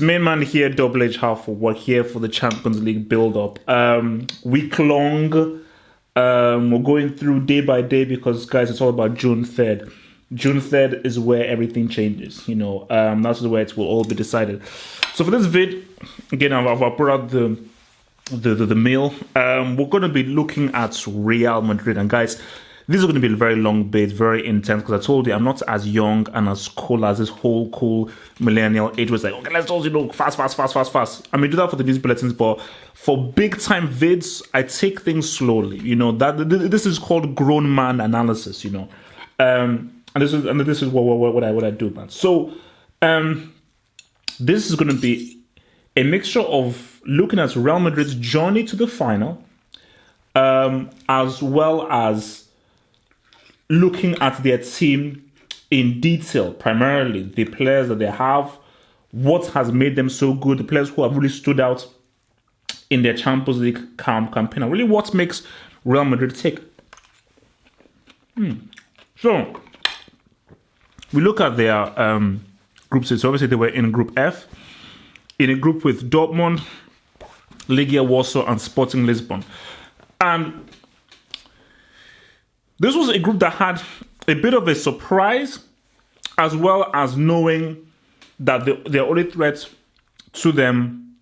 main man here, Double H Half for work here for the Champions League build-up. Week long. We're going through day by day because, guys, it's all about June 3rd. June 3rd is where everything changes. That's where it will all be decided. So for this vid, again, I've brought out the mail. We're going to be looking at Real Madrid, and guys, this is going to be a very long bit, very intense, because I told you I'm not as young and as cool as this whole cool millennial age was like, okay, let's all, fast. I may do that for the news bulletins, but for big time vids, I take things slowly. This is called grown man analysis. And this is what I do, man. So this is going to be a mixture of looking at Real Madrid's journey to the final, as well as looking at their team in detail, primarily the players that they have, what has made them so good, the players who have really stood out in their Champions League campaign, and really what makes Real Madrid tick. So, we look at their group stage. So obviously they were in Group F, in a group with Dortmund, Legia Warsaw, and Sporting Lisbon. And this was a group that had a bit of a surprise, as well as knowing that their only threat to them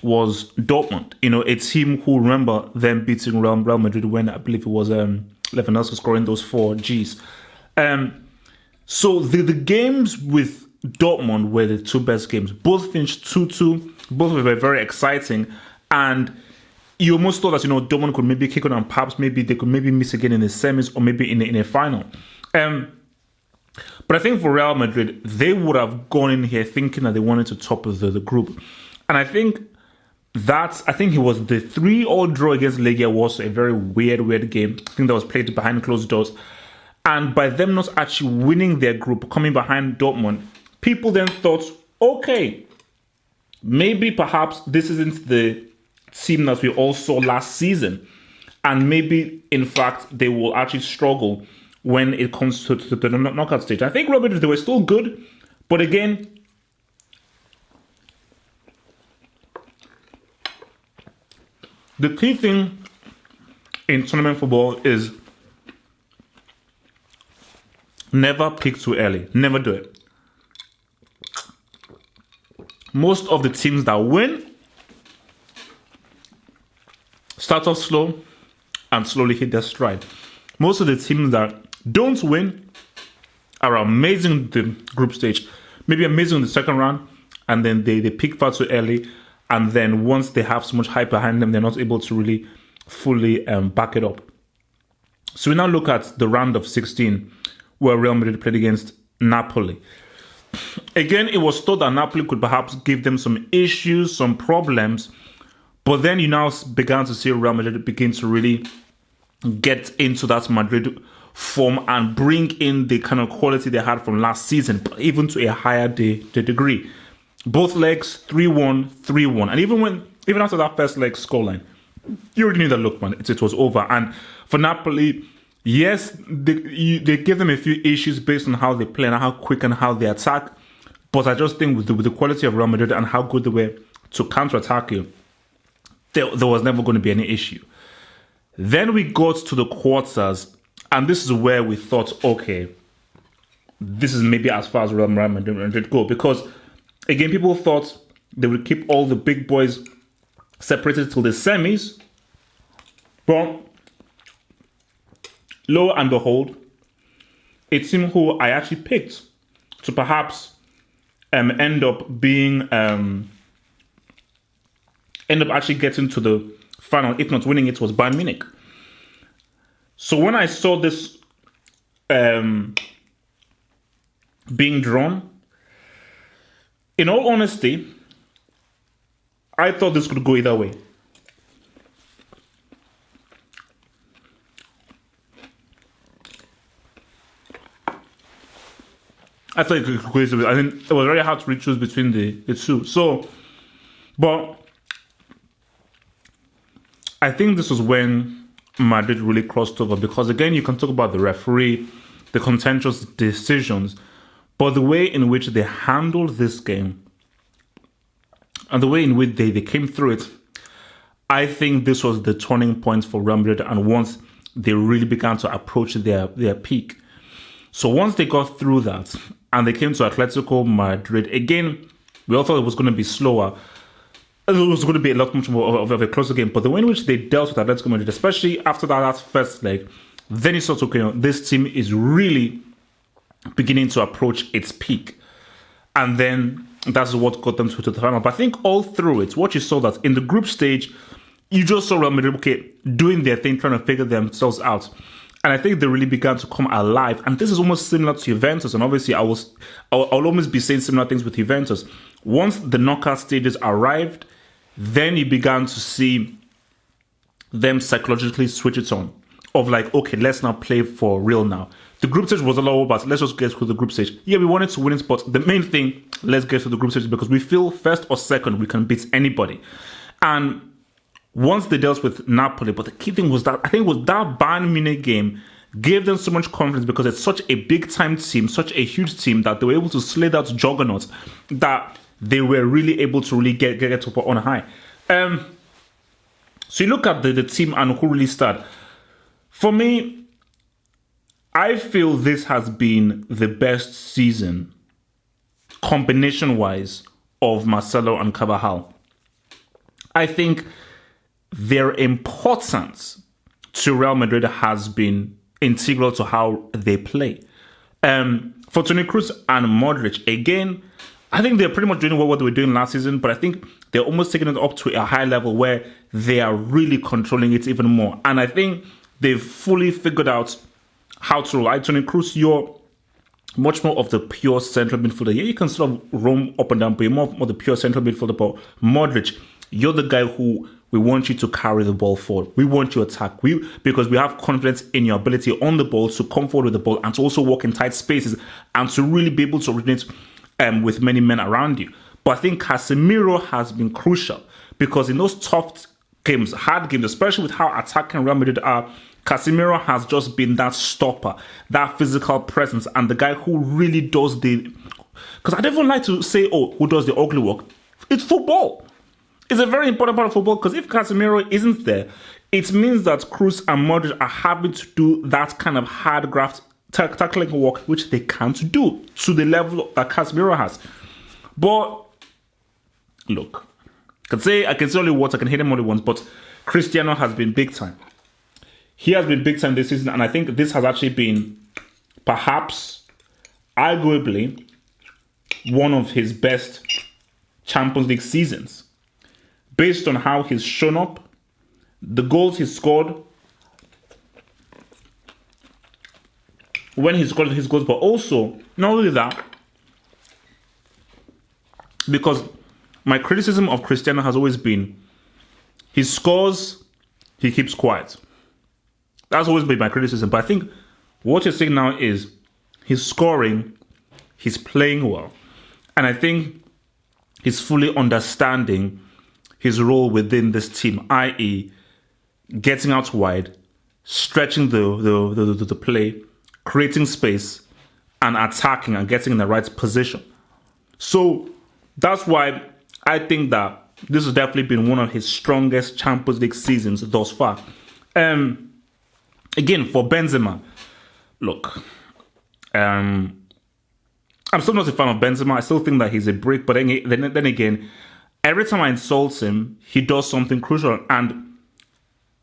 was Dortmund. A team who, remember them beating Real Madrid when I believe it was Lewandowski scoring those 4 Gs. So the games with Dortmund were the 2 best games. Both finished 2-2. Both were very, very exciting. And you almost thought that, Dortmund could maybe kick on, and perhaps maybe they could miss again in the semis or maybe in a final. But I think for Real Madrid, they would have gone in here thinking that they wanted to top the group. And I think it was the 3-3 draw against Legia Warsaw, a very weird game. I think that was played behind closed doors. And by them not actually winning their group, coming behind Dortmund, people then thought, okay, maybe perhaps this isn't the team that we all saw last season, and maybe in fact they will actually struggle when it comes to the knockout stage. I think Real Madrid, they were still good, but again, the key thing in tournament football is never pick too early. Never do it. Most of the teams that win start off slow and slowly hit their stride. Most of the teams that don't win are amazing in the group stage, maybe amazing in the second round, and then they peak far too early, and then once they have so much hype behind them, they're not able to really fully back it up. So we now look at the round of 16, where Real Madrid played against Napoli. Again, it was thought that Napoli could perhaps give them some issues, some problems, but then you now began to see Real Madrid begin to really get into that Madrid form and bring in the kind of quality they had from last season, but even to a higher degree. Both legs, 3-1, 3-1. And even after that first leg scoreline, you already knew that, look, man, it was over. And for Napoli, yes, they give them a few issues based on how they play and how quick and how they attack. But I just think with the quality of Real Madrid and how good they were to counter-attack you, there was never going to be any issue. Then we got to the quarters, and this is where we thought, okay, this is maybe as far as Real Madrid go. Because, again, people thought they would keep all the big boys separated till the semis. But, lo and behold, a team who I actually picked to perhaps end up actually getting to the final, if not winning it, was Bayern Munich. So when I saw this being drawn, in all honesty, I thought this could go either way. I thought it could go either way. I think it was very hard to choose between the two. So, but I think this was when Madrid really crossed over, because again, you can talk about the referee, the contentious decisions, but the way in which they handled this game and the way in which they came through it, I think this was the turning point for Real Madrid, and once they really began to approach their peak. So once they got through that, and they came to Atletico Madrid, again, we all thought it was going to be slower. It was going to be a lot much more of a closer game. But the way in which they dealt with Atletico Madrid, especially after that first leg, then you saw, okay, this team is really beginning to approach its peak. And then that's what got them to the final. But I think all through it, what you saw that in the group stage, you just saw Real Madrid, okay, doing their thing, trying to figure themselves out. And I think they really began to come alive. And this is almost similar to Juventus. And obviously, I'll almost be saying similar things with Juventus. Once the knockout stages arrived, then you began to see them psychologically switch it on. Of like, okay, let's now play for real now. The group stage was a lot about, let's just get through the group stage. Yeah, we wanted to win it, but the main thing, let's get through the group stage because we feel first or second, we can beat anybody. And once they dealt with Napoli, but the key thing was that, I think it was that Bayern Munich game gave them so much confidence because it's such a big-time team, such a huge team that they were able to slay that juggernaut that they were really able to really get up on high. So you look at the team and who really started. For me, I feel this has been the best season, combination-wise, of Marcelo and Carvajal. I think their importance to Real Madrid has been integral to how they play. For Toni Kroos and Modric, again, I think they're pretty much doing what they were doing last season, but I think they're almost taking it up to a high level where they are really controlling it even more. And I think they've fully figured out how to roll. Toni Kroos, you're much more of the pure central midfielder. Yeah, you can sort of roam up and down, but you're more of the pure central midfielder. But Modric, you're the guy who we want you to carry the ball forward. We want you to attack. Because we have confidence in your ability on the ball to come forward with the ball and to also walk in tight spaces and to really be able to originate with many men around you. But I think Casemiro has been crucial because in those tough games, hard games, especially with how attacking Real Madrid are, Casemiro has just been that stopper, that physical presence, and the guy who really does the... Because I don't even like to say, who does the ugly work. It's football. It's a very important part of football because if Casemiro isn't there, it means that Kroos and Modric are having to do that kind of hard graft tackling work, which they can't do to the level that Casemiro has. But look, I can say only once, I can hit him only once, but Cristiano has been big time. He has been big time this season, and I think this has actually been perhaps, arguably, one of his best Champions League seasons. Based on how he's shown up, the goals he scored, when he scored his goals, but also, not only that, because my criticism of Cristiano has always been, he scores, he keeps quiet. That's always been my criticism. But I think what you're saying now is he's scoring, he's playing well. And I think he's fully understanding his role within this team, i.e. getting out wide, stretching the play, creating space, and attacking and getting in the right position. So that's why I think that this has definitely been one of his strongest Champions League seasons thus far. Again, for Benzema, look, I'm still not a fan of Benzema. I still think that he's a brick, but then again, every time I insult him, he does something crucial. And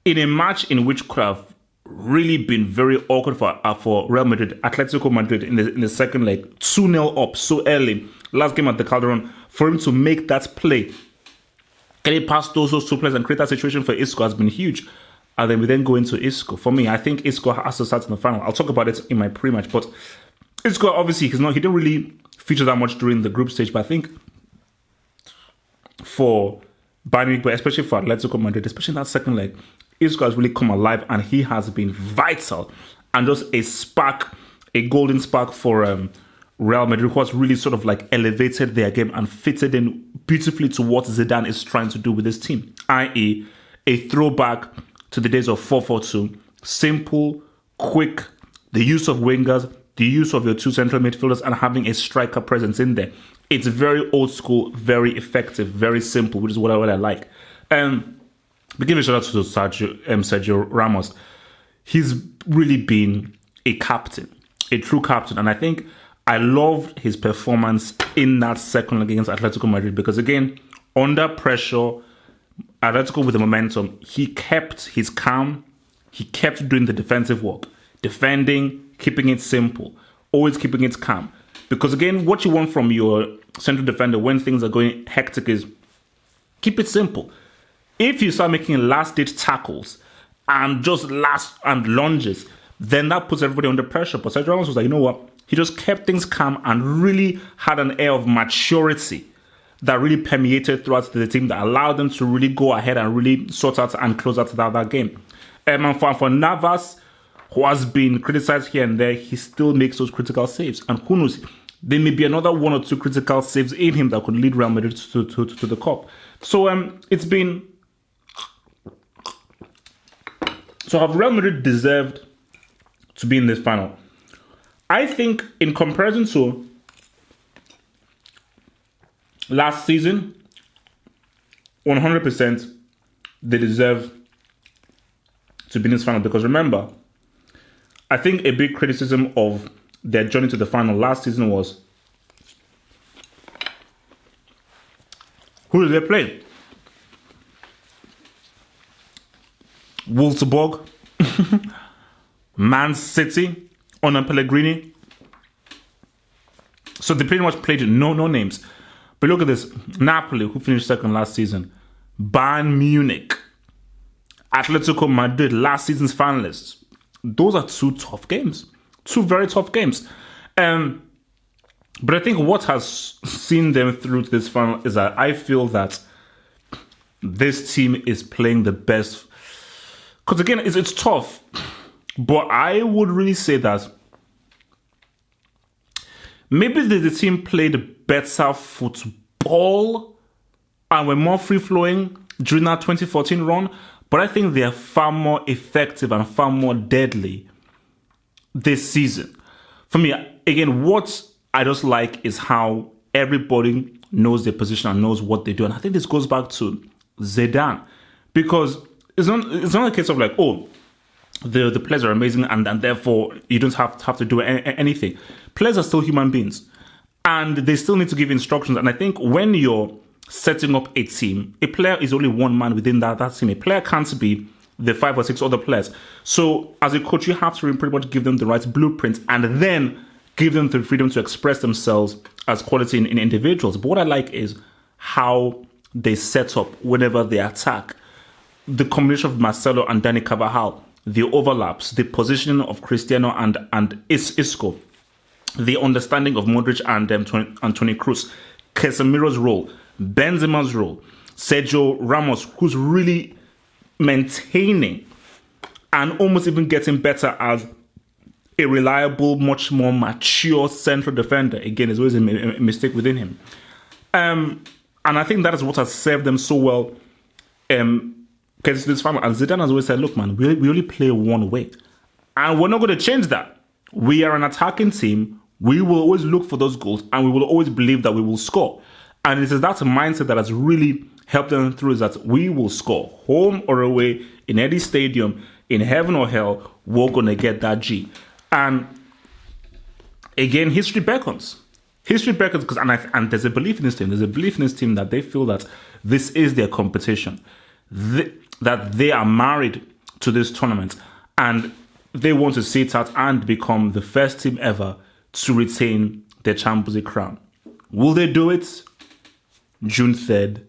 in a match in which could have really been very awkward for Real Madrid, Atletico Madrid in the second leg, 2-0 up so early, last game at the Calderon, for him to make that play, getting past those two players and create that situation for Isco has been huge. And then we then go into Isco. For me, I think Isco has to start in the final. I'll talk about it in my pre-match, but Isco, obviously, he didn't really feature that much during the group stage, but I think for Bayern Munich, but especially for Atletico Madrid, especially in that second leg, Isco has really come alive and he has been vital and just a spark, a golden spark for Real Madrid, who has really sort of like elevated their game and fitted in beautifully to what Zidane is trying to do with this team, i.e. a throwback to the days of 4-4-2, simple, quick, the use of wingers, the use of your two central midfielders and having a striker presence in there. It's very old school, very effective, very simple, which is what I like. But give a shout out to Sergio Ramos. He's really been a captain, a true captain. And I think I loved his performance in that second leg against Atletico Madrid because, again, under pressure, Atletico with the momentum, he kept his calm. He kept doing the defensive work, defending, keeping it simple, always keeping it calm. Because, again, what you want from your central defender when things are going hectic is keep it simple. If you start making last-ditch tackles and just and lunges, then that puts everybody under pressure. But Sergio Ramos was like, you know what? He just kept things calm and really had an air of maturity that really permeated throughout the team that allowed them to really go ahead and really sort out and close out that game. And for Navas, who has been criticized here and there, he still makes those critical saves. And who knows, there may be another one or two critical saves in him that could lead Real Madrid to the cup. So it's been... So have Real Madrid deserved to be in this final? I think in comparison to last season, 100% they deserve to be in this final. Because remember, I think a big criticism of their journey to the final last season was, who did they play? Wolfsburg, Man City, under Pellegrini. So they pretty much played no names. But look at this. Napoli, who finished second last season. Bayern Munich. Atletico Madrid, last season's finalists. Those are two tough games. Two very tough games. But I think what has seen them through to this final is that I feel that this team is playing the best. Because again, it's tough. But I would really say that maybe the team played better football and were more free-flowing during that 2014 run. But I think they are far more effective and far more deadly this season. For me, again, what I just like is how everybody knows their position and knows what they do. And I think this goes back to Zidane. Because it's not a case of like, oh, the players are amazing and therefore you don't have to do anything. Players are still human beings. And they still need to give instructions. And I think when you're setting up a team, a player is only one man within that team. A player can't be the 5 or 6 other players. So as a coach, you have to pretty much give them the right blueprint and then give them the freedom to express themselves as quality in individuals. But what I like is how they set up whenever they attack. The combination of Marcelo and Dani Carvajal, the overlaps, the positioning of Cristiano and Isco, the understanding of Modric and Toni Kroos, Casemiro's role, Benzema's role, Sergio Ramos, who's really maintaining and almost even getting better as a reliable, much more mature central defender. Again, there's always a mistake within him. And I think that is what has served them so well. Because this final, and Zidane has always said, look, man, we only play one way. And we're not going to change that. We are an attacking team. We will always look for those goals and we will always believe that we will score. And it is that mindset that has really helped them through, is that we will score. Home or away, in any stadium, in heaven or hell, we're going to get that G. And again, history beckons. History beckons because, and there's a belief in this team. There's a belief in this team that they feel that this is their competition. That they are married to this tournament. And they want to see it out and become the first team ever to retain their Champions League crown. Will they do it? June 3rd.